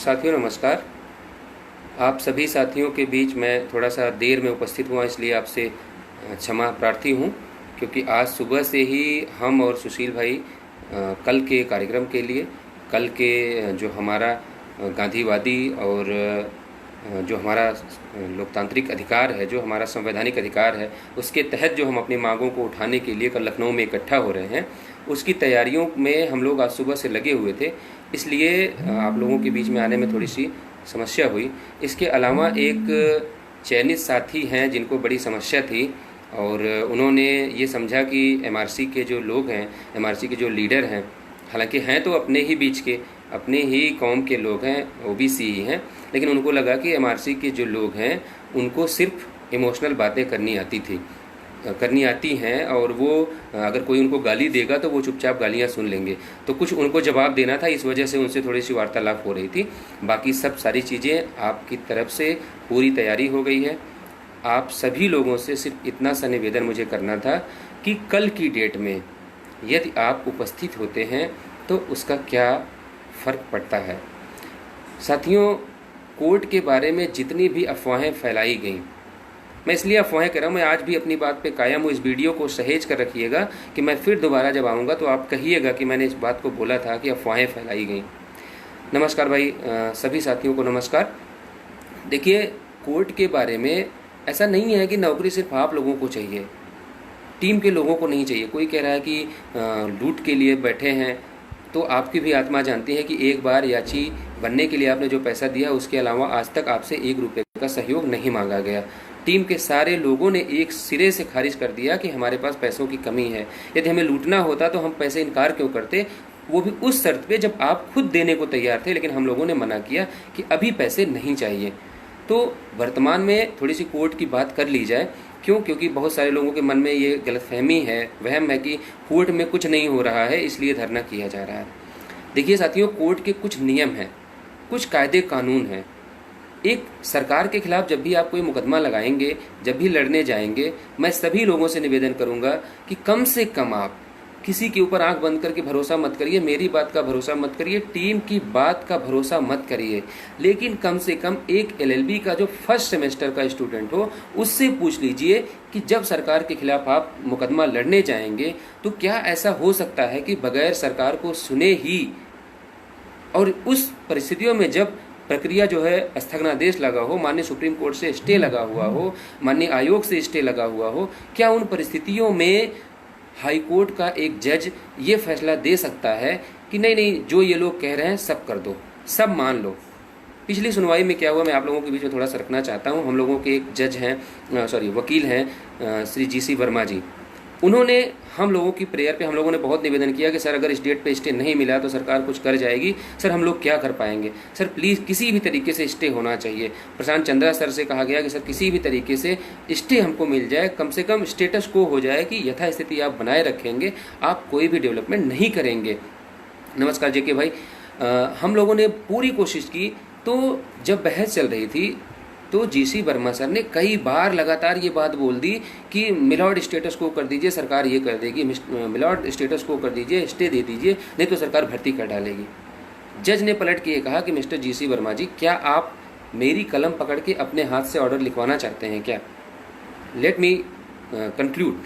साथियों नमस्कार। आप सभी साथियों के बीच मैं थोड़ा सा देर में उपस्थित हुआ, इसलिए आपसे क्षमा प्रार्थी हूँ, क्योंकि आज सुबह से ही हम और सुशील भाई कल के कार्यक्रम के लिए, कल के जो हमारा गांधीवादी और जो हमारा लोकतांत्रिक अधिकार है, जो हमारा संवैधानिक अधिकार है, उसके तहत जो हम अपनी मांगों को उठाने के लिए कल लखनऊ में इकट्ठा हो रहे हैं, उसकी तैयारियों में हम लोग आज सुबह से लगे हुए थे। इसलिए आप लोगों के बीच में आने में थोड़ी सी समस्या हुई। इसके अलावा एक चयनित साथी हैं जिनको बड़ी समस्या थी और उन्होंने ये समझा कि एमआरसी के जो लोग हैं, एमआरसी के जो लीडर हैं, हालांकि हैं तो अपने ही बीच के, अपने ही कौम के लोग हैं, ओबीसी ही हैं, लेकिन उनको लगा कि एमआरसी के जो लोग हैं उनको सिर्फ इमोशनल बातें करनी आती हैं और वो अगर कोई उनको गाली देगा तो वो चुपचाप गालियाँ सुन लेंगे। तो कुछ उनको जवाब देना था, इस वजह से उनसे थोड़ी सी वार्तालाप हो रही थी। बाकी सब सारी चीज़ें आपकी तरफ से पूरी तैयारी हो गई है। आप सभी लोगों से सिर्फ इतना सा निवेदन मुझे करना था कि कल की डेट में यदि आप उपस्थित होते हैं तो उसका क्या फ़र्क पड़ता है। साथियों, कोर्ट के बारे में जितनी भी अफवाहें फैलाई गई, मैं इसलिए अफवाहें कर रहा हूँ, मैं आज भी अपनी बात पे कायम हूँ। इस वीडियो को सहेज कर रखिएगा कि मैं फिर दोबारा जब आऊँगा तो आप कहिएगा कि मैंने इस बात को बोला था कि अफवाहें फैलाई गई। नमस्कार भाई, सभी साथियों को नमस्कार। देखिए, कोर्ट के बारे में ऐसा नहीं है कि नौकरी सिर्फ आप लोगों को चाहिए, टीम के लोगों को नहीं चाहिए। कोई कह रहा है कि लूट के लिए बैठे हैं, तो आपकी भी आत्मा जानती है कि एक बार याची बनने के लिए आपने जो पैसा दिया, उसके अलावा आज तक आपसे 1 रुपये का सहयोग नहीं मांगा गया। टीम के सारे लोगों ने एक सिरे से खारिज कर दिया कि हमारे पास पैसों की कमी है। यदि हमें लूटना होता तो हम पैसे इनकार क्यों करते, वो भी उस शर्त पे जब आप खुद देने को तैयार थे, लेकिन हम लोगों ने मना किया कि अभी पैसे नहीं चाहिए। तो वर्तमान में थोड़ी सी कोर्ट की बात कर ली जाए। क्यों? क्योंकि बहुत सारे लोगों के मन में ये गलतफहमी है, वहम है कि कोर्ट में कुछ नहीं हो रहा है, इसलिए धरना किया जा रहा है। देखिए साथियों, कोर्ट के कुछ नियम हैं, कुछ कायदे कानून हैं। एक सरकार के खिलाफ जब भी आप कोई मुकदमा लगाएंगे, जब भी लड़ने जाएंगे, मैं सभी लोगों से निवेदन करूंगा कि कम से कम आप किसी के ऊपर आंख बंद करके भरोसा मत करिए, मेरी बात का भरोसा मत करिए, टीम की बात का भरोसा मत करिए, लेकिन कम से कम एक एलएलबी का जो फर्स्ट सेमेस्टर का स्टूडेंट हो, उससे पूछ लीजिए कि जब सरकार के खिलाफ आप मुकदमा लड़ने जाएंगे तो क्या ऐसा हो सकता है कि बगैर सरकार को सुने ही, और उस परिस्थितियों में जब प्रक्रिया जो है स्थगनादेश लगा हो, माननीय सुप्रीम कोर्ट से स्टे लगा हुआ हो, माननीय आयोग से स्टे लगा हुआ हो, क्या उन परिस्थितियों में हाई कोर्ट का एक जज ये फैसला दे सकता है कि नहीं नहीं, जो ये लोग कह रहे हैं सब कर दो, सब मान लो। पिछली सुनवाई में क्या हुआ, मैं आप लोगों के बीच में थोड़ा सा रखना चाहता हूँ। हम लोगों के एक जज हैं, वकील हैं, श्री जीसी वर्मा जी। उन्होंने हम लोगों की प्रेयर पे, हम लोगों ने बहुत निवेदन किया कि सर अगर इस डेट पे स्टे नहीं मिला तो सरकार कुछ कर जाएगी, सर हम लोग क्या कर पाएंगे, सर प्लीज़ किसी भी तरीके से स्टे होना चाहिए। प्रशांत चंद्रा सर से कहा गया कि सर किसी भी तरीके से स्टे हमको मिल जाए, कम से कम स्टेटस को हो जाए कि यथास्थिति आप बनाए रखेंगे, आप कोई भी डेवलपमेंट नहीं करेंगे। नमस्कार जेके भाई, हम लोगों ने पूरी कोशिश की। तो जब बहस चल रही थी तो जीसी वर्मा सर ने कई बार लगातार ये बात बोल दी कि मिलॉर्ड स्टेटस को कर दीजिए, सरकार ये कर देगी, मिलॉर्ड स्टेटस को कर दीजिए, स्टे दे दीजिए, नहीं तो सरकार भर्ती कर डालेगी। जज ने पलट के ये कहा कि मिस्टर जीसी वर्मा जी, क्या आप मेरी कलम पकड़ के अपने हाथ से ऑर्डर लिखवाना चाहते हैं क्या? लेट मी कंक्लूड,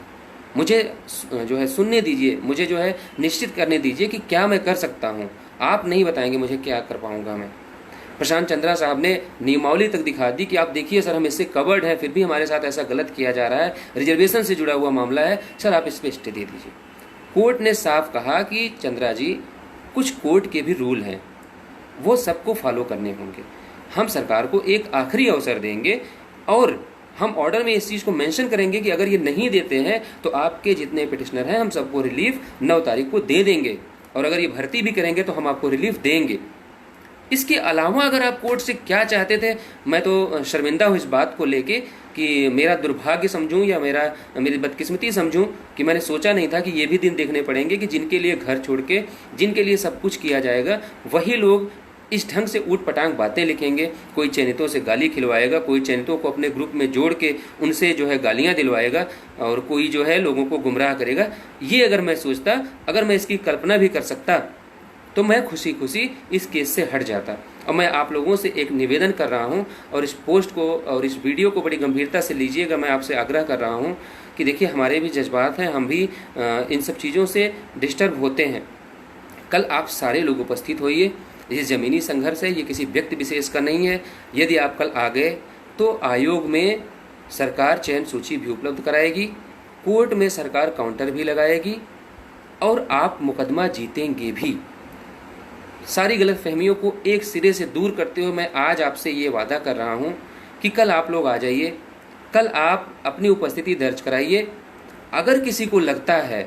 मुझे जो है सुनने दीजिए, मुझे जो है निश्चित करने दीजिए कि क्या मैं कर सकता हूँ। आप नहीं बताएंगे मुझे क्या कर पाऊँगा मैं। प्रशांत चंद्रा साहब ने नियमावली तक दिखा दी कि आप देखिए सर, हम इससे कवर्ड है, फिर भी हमारे साथ ऐसा गलत किया जा रहा है, रिजर्वेशन से जुड़ा हुआ मामला है, सर आप इस पर स्टे दे दीजिए। कोर्ट ने साफ कहा कि चंद्रा जी, कुछ कोर्ट के भी रूल हैं, वो सबको फॉलो करने होंगे। हम सरकार को एक आखिरी अवसर देंगे और हम ऑर्डर में इस चीज़ को मेंशन करेंगे कि अगर ये नहीं देते हैं तो आपके जितने पिटिशनर हैं हम सबको रिलीफ 9 तारीख को दे देंगे, और अगर ये भर्ती भी करेंगे तो हम आपको रिलीफ देंगे। इसके अलावा अगर आप कोर्ट से क्या चाहते थे, मैं तो शर्मिंदा हूँ इस बात को लेके कि मेरा दुर्भाग्य समझूं या मेरी बदकिस्मती समझूं कि मैंने सोचा नहीं था कि ये भी दिन देखने पड़ेंगे कि जिनके लिए घर छोड़ के, जिनके लिए सब कुछ किया जाएगा, वही लोग इस ढंग से ऊट पटांग बातें लिखेंगे। कोई चयनितों से गाली खिलवाएगा, कोई चयनितों को अपने ग्रुप में जोड़ के उनसे जो है गालियां दिलवाएगा, और कोई जो है लोगों को गुमराह करेगा। ये अगर मैं सोचता, अगर मैं इसकी कल्पना भी कर सकता तो मैं खुशी खुशी इस केस से हट जाता। और मैं आप लोगों से एक निवेदन कर रहा हूं, और इस पोस्ट को और इस वीडियो को बड़ी गंभीरता से लीजिएगा। मैं आपसे आग्रह कर रहा हूं कि देखिए, हमारे भी जज्बात हैं, हम भी इन सब चीज़ों से डिस्टर्ब होते हैं। कल आप सारे लोग उपस्थित होइए। ये ज़मीनी संघर्ष है, ये किसी व्यक्ति विशेष का नहीं है। यदि आप कल आ गए तो आयोग में सरकार चयन सूची भी उपलब्ध कराएगी, कोर्ट में सरकार काउंटर भी लगाएगी, और आप मुकदमा जीतेंगे भी। सारी गलतफहमियों को एक सिरे से दूर करते हुए मैं आज आपसे ये वादा कर रहा हूँ कि कल आप लोग आ जाइए, कल आप अपनी उपस्थिति दर्ज कराइए। अगर किसी को लगता है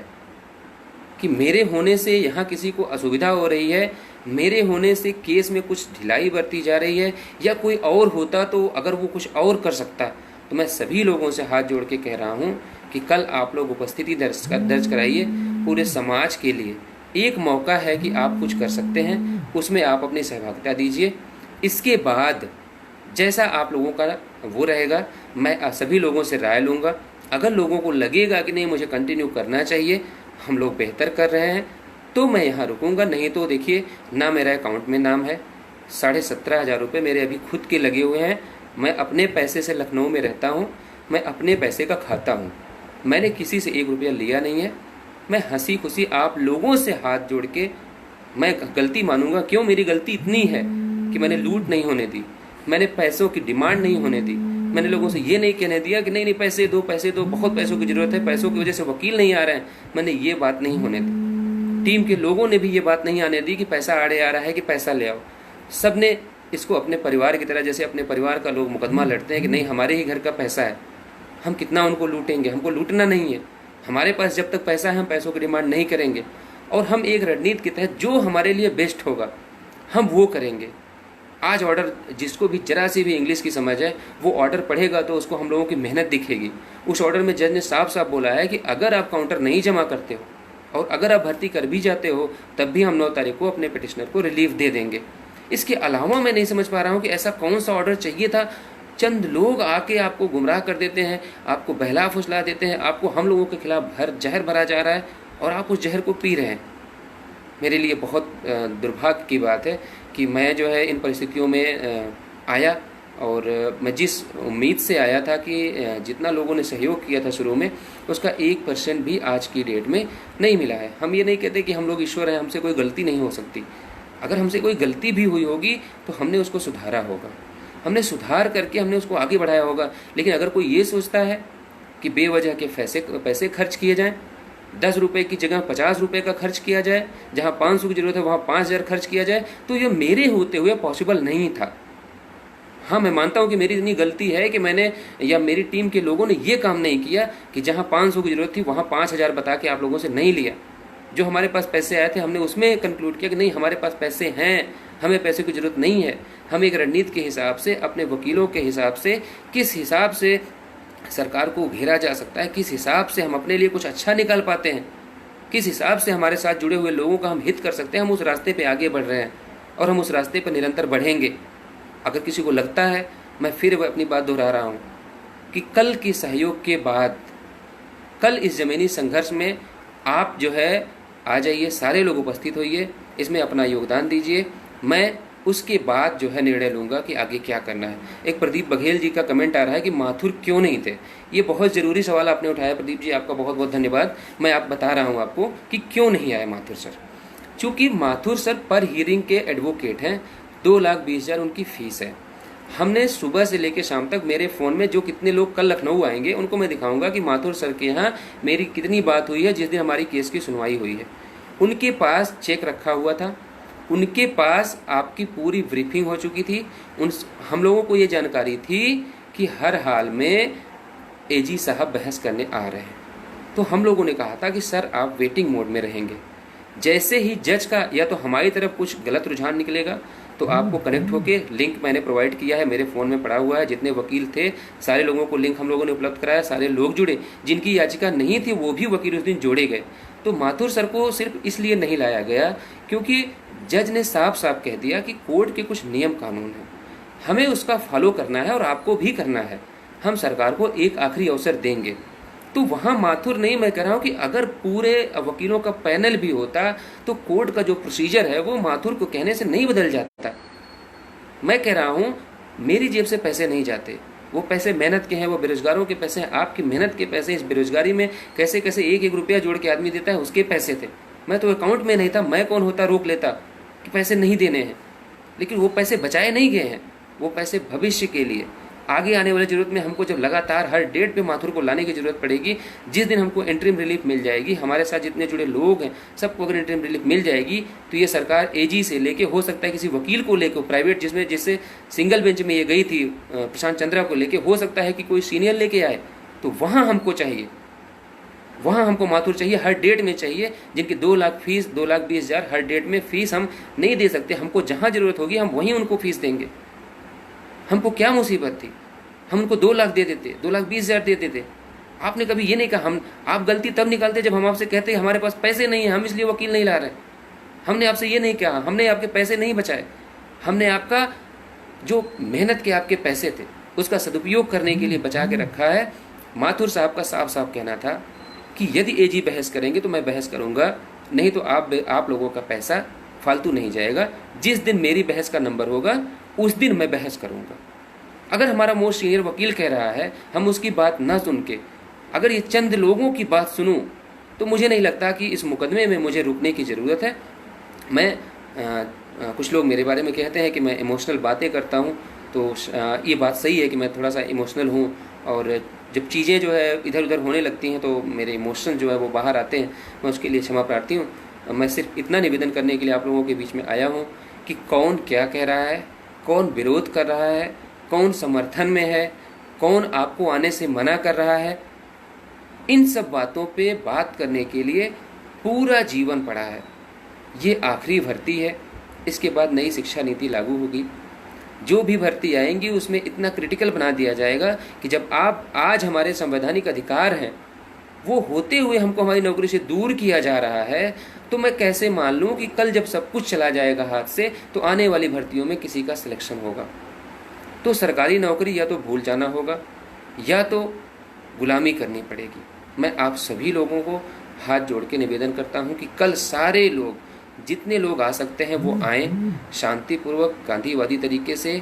कि मेरे होने से यहाँ किसी को असुविधा हो रही है, मेरे होने से केस में कुछ ढिलाई बरती जा रही है, या कोई और होता तो अगर वो कुछ और कर सकता, तो मैं सभी लोगों से हाथ जोड़ के कह रहा हूँ कि कल आप लोग उपस्थिति दर्ज कराइए। पूरे समाज के लिए एक मौका है कि आप कुछ कर सकते हैं, उसमें आप अपनी सहभागिता दीजिए। इसके बाद जैसा आप लोगों का वो रहेगा, मैं सभी लोगों से राय लूँगा। अगर लोगों को लगेगा कि नहीं मुझे कंटिन्यू करना चाहिए, हम लोग बेहतर कर रहे हैं, तो मैं यहाँ रुकूंगा। नहीं तो देखिए, ना मेरा अकाउंट में नाम है, 17,500 रुपये मेरे अभी खुद के लगे हुए हैं। मैं अपने पैसे से लखनऊ में रहता हूँ, मैं अपने पैसे का खाता हूँ, मैंने किसी से 1 रुपया लिया नहीं है। मैं हंसी खुशी आप लोगों से हाथ जोड़ के मैं गलती मानूंगा। क्यों? मेरी गलती इतनी है कि मैंने लूट नहीं होने दी, मैंने पैसों की डिमांड नहीं होने दी, मैंने लोगों से ये नहीं कहने दिया कि नहीं नहीं पैसे दो, बहुत पैसों की जरूरत है, पैसों की वजह से वकील नहीं आ रहे हैं। मैंने ये बात नहीं होने दी। टीम के लोगों ने भी ये बात नहीं आने दी कि पैसा आड़े आ रहा है कि पैसा ले आओ। सब ने इसको अपने परिवार की तरह, जैसे अपने परिवार का लोग मुकदमा लड़ते हैं कि नहीं हमारे ही घर का पैसा है, हम कितना उनको लूटेंगे, हमको लूटना नहीं है, हमारे पास जब तक पैसा है हम पैसों की डिमांड नहीं करेंगे, और हम एक रणनीति के तहत जो हमारे लिए बेस्ट होगा हम वो करेंगे। आज ऑर्डर जिसको भी जरा सी भी इंग्लिश की समझ है वो ऑर्डर पढ़ेगा तो उसको हम लोगों की मेहनत दिखेगी। उस ऑर्डर में जज ने साफ साफ बोला है कि अगर आप काउंटर नहीं जमा करते हो और अगर आप भर्ती कर भी जाते हो तब भी हम 9 तारीख को अपने पिटिशनर को रिलीफ दे देंगे। इसके अलावा मैं नहीं समझ पा रहा हूँ कि ऐसा कौन सा ऑर्डर चाहिए था। चंद लोग आके आपको गुमराह कर देते हैं, आपको बहला फुसला देते हैं, आपको हम लोगों के खिलाफ जहर भरा जा रहा है और आप उस जहर को पी रहे हैं। मेरे लिए बहुत दुर्भाग्य की बात है कि मैं जो है इन परिस्थितियों में आया, और मैं जिस उम्मीद से आया था कि जितना लोगों ने सहयोग किया था शुरू में उसका 1% भी आज की डेट में नहीं मिला है। हम ये नहीं कहते कि हम लोग ईश्वर हैं, हमसे कोई गलती नहीं हो सकती। अगर हमसे कोई गलती भी हुई होगी तो हमने उसको सुधारा होगा, हमने सुधार करके हमने उसको आगे बढ़ाया होगा। लेकिन अगर कोई ये सोचता है कि बेवजह के पैसे खर्च किए जाएँ, 10 रुपये की जगह 50 रुपये का खर्च किया जाए, जहाँ 500 की जरूरत है वहाँ 5,000 खर्च किया जाए, तो ये मेरे होते हुए पॉसिबल नहीं था। हाँ, मैं मानता हूँ कि मेरी इतनी गलती है कि मैंने या मेरी टीम के लोगों ने ये काम नहीं किया कि जहाँ 500 की जरूरत थी वहाँ 5,000 बता के आप लोगों से नहीं लिया। जो हमारे पास पैसे आए थे हमने उसमें कंक्लूड किया कि नहीं हमारे पास पैसे हैं, हमें पैसे की जरूरत नहीं है। हम एक रणनीति के हिसाब से, अपने वकीलों के हिसाब से, किस हिसाब से सरकार को घेरा जा सकता है, किस हिसाब से हम अपने लिए कुछ अच्छा निकाल पाते हैं, किस हिसाब से हमारे साथ जुड़े हुए लोगों का हम हित कर सकते हैं, हम उस रास्ते पे आगे बढ़ रहे हैं और हम उस रास्ते पर निरंतर बढ़ेंगे। अगर किसी को लगता है, मैं फिर अपनी बात दोहरा रहा हूँ कि कल की सहयोग के बाद, कल इस ज़मीनी संघर्ष में आप जो है आ जाइए, सारे लोग उपस्थित होइए, इसमें अपना योगदान दीजिए। मैं उसके बाद जो है निर्णय लूँगा कि आगे क्या करना है। एक प्रदीप बघेल जी का कमेंट आ रहा है कि माथुर क्यों नहीं थे। ये बहुत ज़रूरी सवाल आपने उठाया प्रदीप जी, आपका बहुत बहुत धन्यवाद। मैं बता रहा हूँ आपको कि क्यों नहीं आए माथुर सर। चूँकि माथुर सर पर हियरिंग के एडवोकेट हैं, 2,20,000 उनकी फ़ीस है। हमने सुबह से लेकर शाम तक मेरे फ़ोन में जो कितने लोग कल लखनऊ आएंगे उनको मैं दिखाऊंगा कि माथुर सर के यहाँ मेरी कितनी बात हुई है जिस दिन हमारी केस की सुनवाई हुई है। उनके पास चेक रखा हुआ था, उनके पास आपकी पूरी ब्रीफिंग हो चुकी थी। हम लोगों को ये जानकारी थी कि हर हाल में एजी साहब बहस करने आ रहे हैं, तो हम लोगों ने कहा था कि सर आप वेटिंग मोड में रहेंगे। जैसे ही जज का या तो हमारी तरफ कुछ गलत रुझान निकलेगा तो आपको कनेक्ट होके, लिंक मैंने प्रोवाइड किया है, मेरे फ़ोन में पड़ा हुआ है, जितने वकील थे सारे लोगों को लिंक हम लोगों ने उपलब्ध कराया, सारे लोग जुड़े, जिनकी याचिका नहीं थी वो भी वकील उस दिन जोड़े गए। तो माथुर सर को सिर्फ इसलिए नहीं लाया गया क्योंकि जज ने साफ साफ कह दिया कि कोर्ट के कुछ नियम कानून हैं, हमें उसका फॉलो करना है और आपको भी करना है, हम सरकार को एक आखिरी अवसर देंगे। तो वहाँ माथुर नहीं, मैं कह रहा हूँ कि अगर पूरे वकीलों का पैनल भी होता तो कोर्ट का जो प्रोसीजर है वो माथुर को कहने से नहीं बदल जाता। मैं कह रहा हूँ मेरी जेब से पैसे नहीं जाते, वो पैसे मेहनत के हैं, वो बेरोजगारों के पैसे हैं, आपकी मेहनत के पैसे। इस बेरोजगारी में कैसे कैसे एक एक रुपया जोड़ के आदमी देता है, उसके पैसे थे। मैं तो अकाउंट में नहीं था, मैं कौन होता रोक लेता कि पैसे नहीं देने हैं। लेकिन वो पैसे बचाए नहीं गए हैं, वो पैसे भविष्य के लिए, आगे आने वाली जरूरत में हमको जब लगातार हर डेट पे माथुर को लाने की जरूरत पड़ेगी, जिस दिन हमको इंटरिम रिलीफ मिल जाएगी, हमारे साथ जितने जुड़े लोग हैं सबको अगर इंटरिम रिलीफ मिल जाएगी, तो ये सरकार एजी से लेके हो सकता है किसी वकील को लेकर प्राइवेट, जिससे सिंगल बेंच में ये गई थी प्रशांत चंद्रा को लेके, हो सकता है कि कोई सीनियर लेके आए, तो वहाँ हमको चाहिए, वहाँ हमको माथुर चाहिए, हर डेट में चाहिए। जिनकी 2 लाख फीस, 2,20,000 हर डेट में फीस हम नहीं दे सकते, हमको जहाँ जरूरत होगी हम वहीं उनको फीस देंगे। हमको क्या मुसीबत थी, हम उनको 2 लाख दे देते, 2,20,000 दे देते। आपने कभी ये नहीं कहा, आप गलती तब निकालते जब हम आपसे कहते हमारे पास पैसे नहीं है, हम इसलिए वकील नहीं ला रहे। हमने आपसे ये नहीं कहा, हमने आपके पैसे नहीं बचाए, हमने आपका जो मेहनत के आपके पैसे थे उसका सदुपयोग करने के लिए बचा के रखा है। माथुर साहब का साफ साफ कहना था कि यदि एजी बहस करेंगे तो मैं बहस करूंगा, नहीं तो आप लोगों का पैसा फालतू नहीं जाएगा। जिस दिन मेरी बहस का नंबर होगा उस दिन मैं बहस करूंगा। अगर हमारा मोस्ट सीनियर वकील कह रहा है, हम उसकी बात ना सुन के अगर ये चंद लोगों की बात सुनूं, तो मुझे नहीं लगता कि इस मुकदमे में मुझे रुकने की ज़रूरत है। मैं कुछ लोग मेरे बारे में कहते हैं कि मैं इमोशनल बातें करता हूं, तो ये बात सही है कि मैं थोड़ा सा इमोशनल हूं, और जब चीज़ें जो है इधर उधर होने लगती हैं तो मेरे इमोशन जो है वो बाहर आते हैं। मैं उसके लिए क्षमा प्रार्थी हूँ। मैं सिर्फ इतना निवेदन करने के लिए आप लोगों के बीच में आया हूँ कि कौन क्या कह रहा है, कौन विरोध कर रहा है, कौन समर्थन में है, कौन आपको आने से मना कर रहा है, इन सब बातों पे बात करने के लिए पूरा जीवन पड़ा है। ये आखिरी भर्ती है, इसके बाद नई शिक्षा नीति लागू होगी। जो भी भर्ती आएंगी उसमें इतना क्रिटिकल बना दिया जाएगा कि जब आप आज हमारे संवैधानिक अधिकार हैं वो होते हुए हमको हमारी नौकरी से दूर किया जा रहा है, तो मैं कैसे मान लूँ कि कल जब सब कुछ चला जाएगा हाथ से तो आने वाली भर्तियों में किसी का सिलेक्शन होगा। तो सरकारी नौकरी या तो भूल जाना होगा या तो गुलामी करनी पड़ेगी। मैं आप सभी लोगों को हाथ जोड़ के निवेदन करता हूं कि कल सारे लोग, जितने लोग आ सकते हैं वो आएँ, शांतिपूर्वक गांधीवादी तरीके से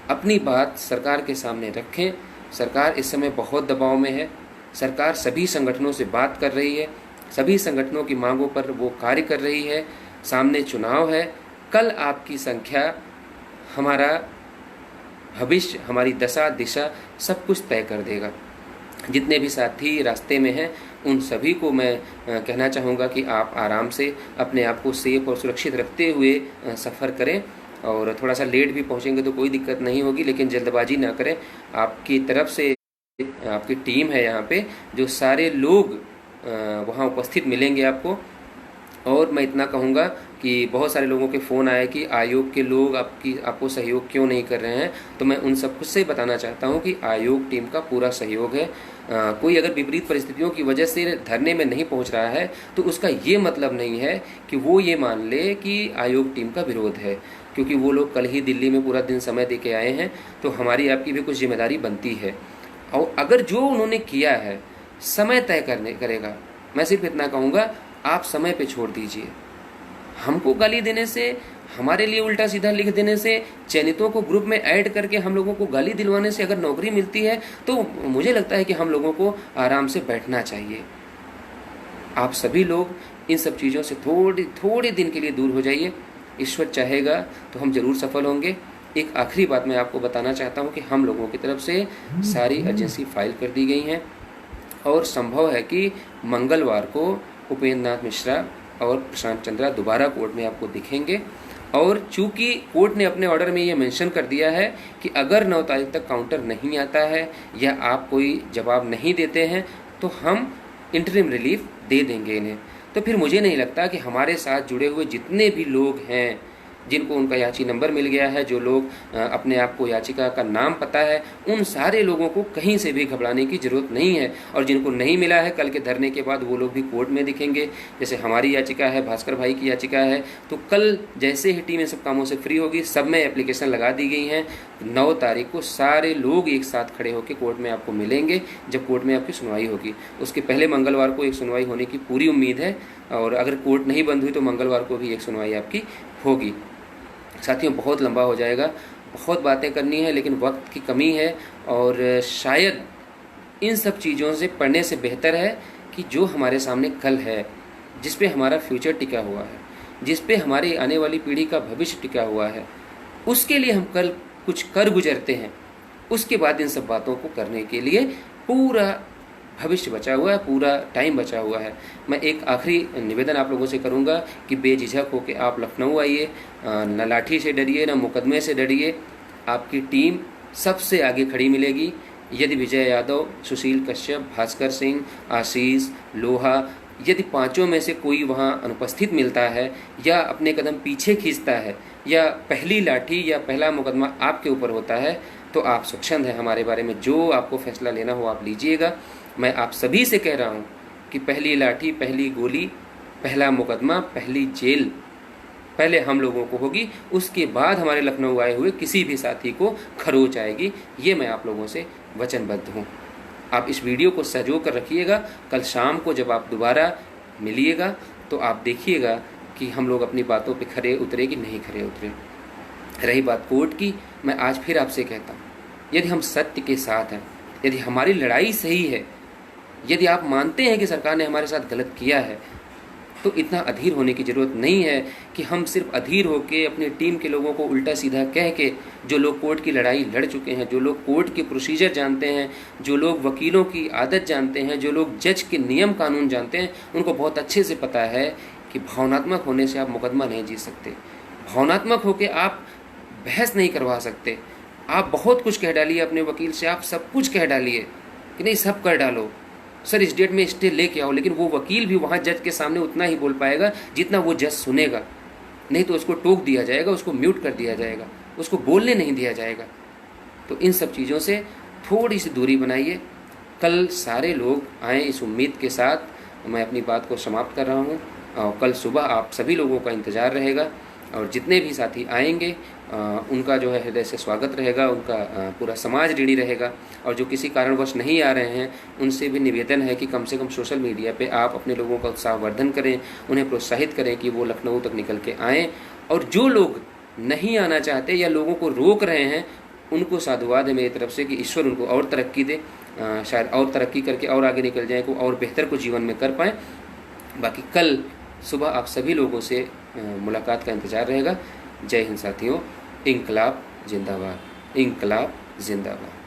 अपनी बात सरकार के सामने रखें। सरकार इस समय बहुत दबाव में है, सरकार सभी संगठनों से बात कर रही है, सभी संगठनों की मांगों पर वो कार्य कर रही है। सामने चुनाव है, कल आपकी संख्या हमारा भविष्य, हमारी दशा दिशा सब कुछ तय कर देगा। जितने भी साथी रास्ते में हैं उन सभी को मैं कहना चाहूँगा कि आप आराम से अपने आप को सेफ और सुरक्षित रखते हुए सफ़र करें, और थोड़ा सा लेट भी पहुँचेंगे तो कोई दिक्कत नहीं होगी, लेकिन जल्दबाजी ना करें। आपकी तरफ से आपकी टीम है यहाँ पे, जो सारे लोग वहाँ उपस्थित मिलेंगे आपको। और मैं इतना कहूँगा कि बहुत सारे लोगों के फ़ोन आए कि आयोग के लोग आपको सहयोग क्यों नहीं कर रहे हैं, तो मैं उन सब कुछ से बताना चाहता हूँ कि आयोग टीम का पूरा सहयोग है। कोई अगर विपरीत परिस्थितियों की वजह से धरने में नहीं पहुँच रहा है तो उसका ये मतलब नहीं है कि वो ये मान ले कि आयोग टीम का विरोध है, क्योंकि वो लोग कल ही दिल्ली में पूरा दिन समय दे के आए हैं, तो हमारी आपकी भी कुछ जिम्मेदारी बनती है। और अगर जो उन्होंने किया है समय तय करेगा, मैं सिर्फ इतना कहूँगा आप समय पे छोड़ दीजिए। हमको गाली देने से, हमारे लिए उल्टा सीधा लिख देने से, चयनितों को ग्रुप में ऐड करके हम लोगों को गाली दिलवाने से अगर नौकरी मिलती है तो मुझे लगता है कि हम लोगों को आराम से बैठना चाहिए। आप सभी लोग इन सब चीज़ों से थोड़े दिन के लिए दूर हो जाइए। ईश्वर चाहेगा तो हम जरूर सफल होंगे। एक आखिरी बात मैं आपको बताना चाहता हूँ कि हम लोगों की तरफ से सारी अर्जेंसी फाइल कर दी गई हैं, और संभव है कि मंगलवार को उपेंद्र नाथ मिश्रा और प्रशांत चंद्रा दोबारा कोर्ट में आपको दिखेंगे। और चूंकि कोर्ट ने अपने ऑर्डर में ये मेंशन कर दिया है कि अगर 9 तारीख तक काउंटर नहीं आता है या आप कोई जवाब नहीं देते हैं तो हम इंटरिम रिलीफ दे देंगे इन्हें, तो फिर मुझे नहीं लगता कि हमारे साथ जुड़े हुए जितने भी लोग हैं, जिनको उनका याची नंबर मिल गया है, जो लोग अपने आप को याचिका का नाम पता है, उन सारे लोगों को कहीं से भी घबराने की ज़रूरत नहीं है। और जिनको नहीं मिला है, कल के धरने के बाद वो लोग भी कोर्ट में दिखेंगे। जैसे हमारी याचिका है, भास्कर भाई की याचिका है, तो कल जैसे ही टीम इन सब कामों से फ्री होगी, सब में एप्लीकेशन लगा दी गई हैं। 9 तारीख को सारे लोग एक साथ खड़े होकर कोर्ट में आपको मिलेंगे जब कोर्ट में आपकी सुनवाई होगी। उसके पहले मंगलवार को एक सुनवाई होने की पूरी उम्मीद है, और अगर कोर्ट नहीं बंद हुई तो मंगलवार को भी एक सुनवाई आपकी होगी। साथियों, बहुत लंबा हो जाएगा, बहुत बातें करनी है, लेकिन वक्त की कमी है। और शायद इन सब चीज़ों से पढ़ने से बेहतर है कि जो हमारे सामने कल है, जिस पे हमारा फ्यूचर टिका हुआ है, जिस पे हमारी आने वाली पीढ़ी का भविष्य टिका हुआ है, उसके लिए हम कल कुछ कर गुजरते हैं, उसके बाद इन सब बातों को करने के लिए पूरा भविष्य बचा हुआ है, पूरा टाइम बचा हुआ है। मैं एक आखिरी निवेदन आप लोगों से करूंगा कि बेझिझक होकर आप लखनऊ आइए, न लाठी से डरिए, न मुकदमे से डरिए। आपकी टीम सबसे आगे खड़ी मिलेगी। यदि विजय यादव, सुशील कश्यप, भास्कर सिंह, आशीष, लोहा, यदि पांचों में से कोई वहां अनुपस्थित मिलता है या अपने कदम पीछे खींचता है या पहली लाठी या पहला मुकदमा आपके ऊपर होता है, तो आप स्वच्छंद हैं हमारे बारे में। जो आपको फैसला लेना हो आप लीजिएगा। मैं आप सभी से कह रहा हूं कि पहली लाठी, पहली गोली, पहला मुकदमा, पहली जेल पहले हम लोगों को होगी, उसके बाद हमारे लखनऊ आए हुए किसी भी साथी को खरोच आएगी। ये मैं आप लोगों से वचनबद्ध हूँ। आप इस वीडियो को सजो कर रखिएगा। कल शाम को जब आप दोबारा मिलिएगा तो आप देखिएगा कि हम लोग अपनी बातों पे खरे उतरे कि नहीं खरे उतरे। रही बात कोर्ट की, मैं आज फिर आपसे कहता हूँ, यदि हम सत्य के साथ हैं, यदि हमारी लड़ाई सही है, यदि आप मानते हैं कि सरकार ने हमारे साथ गलत किया है, तो इतना अधीर होने की ज़रूरत नहीं है कि हम सिर्फ अधीर होकर अपनी टीम के लोगों को उल्टा सीधा कह के, जो लोग कोर्ट की लड़ाई लड़ चुके हैं, जो लोग कोर्ट के प्रोसीजर जानते हैं, जो लोग वकीलों की आदत जानते हैं, जो लोग जज के नियम कानून जानते हैं, उनको बहुत अच्छे से पता है कि भावनात्मक होने से आप मुकदमा नहीं जीत सकते। भावनात्मक होकर आप बहस नहीं करवा सकते। आप बहुत कुछ कह डालिए अपने वकील से, आप सब कुछ कह डालिए कि नहीं सब कर डालो, सर इस डेट में स्टे लेके आओ, लेकिन वो वकील भी वहाँ जज के सामने उतना ही बोल पाएगा जितना वो जज सुनेगा। नहीं तो उसको टोक दिया जाएगा, उसको म्यूट कर दिया जाएगा, उसको बोलने नहीं दिया जाएगा। तो इन सब चीज़ों से थोड़ी सी दूरी बनाइए। कल सारे लोग आएँ इस उम्मीद के साथ मैं अपनी बात को समाप्त कर रहा हूँ। और कल सुबह आप सभी लोगों का इंतज़ार रहेगा और जितने भी साथी आएंगे उनका जो है हृदय से स्वागत रहेगा, उनका पूरा समाज ऋणी रहेगा। और जो किसी कारणवश नहीं आ रहे हैं उनसे भी निवेदन है कि कम से कम सोशल मीडिया पे आप अपने लोगों का उत्साहवर्धन करें, उन्हें प्रोत्साहित करें कि वो लखनऊ तक निकल के आएँ। और जो लोग नहीं आना चाहते या लोगों को रोक रहे हैं, उनको साधुवाद है मेरी तरफ से कि ईश्वर उनको और तरक्की दे, शायद और तरक्की करके और आगे निकल जाएँ, को और बेहतर को जीवन में कर पाएँ। बाकी कल सुबह आप सभी लोगों से मुलाकात का इंतज़ार रहेगा। जय हिंद साथियों। इंकलाब जिंदाबाद, इंकलाब जिंदाबाद।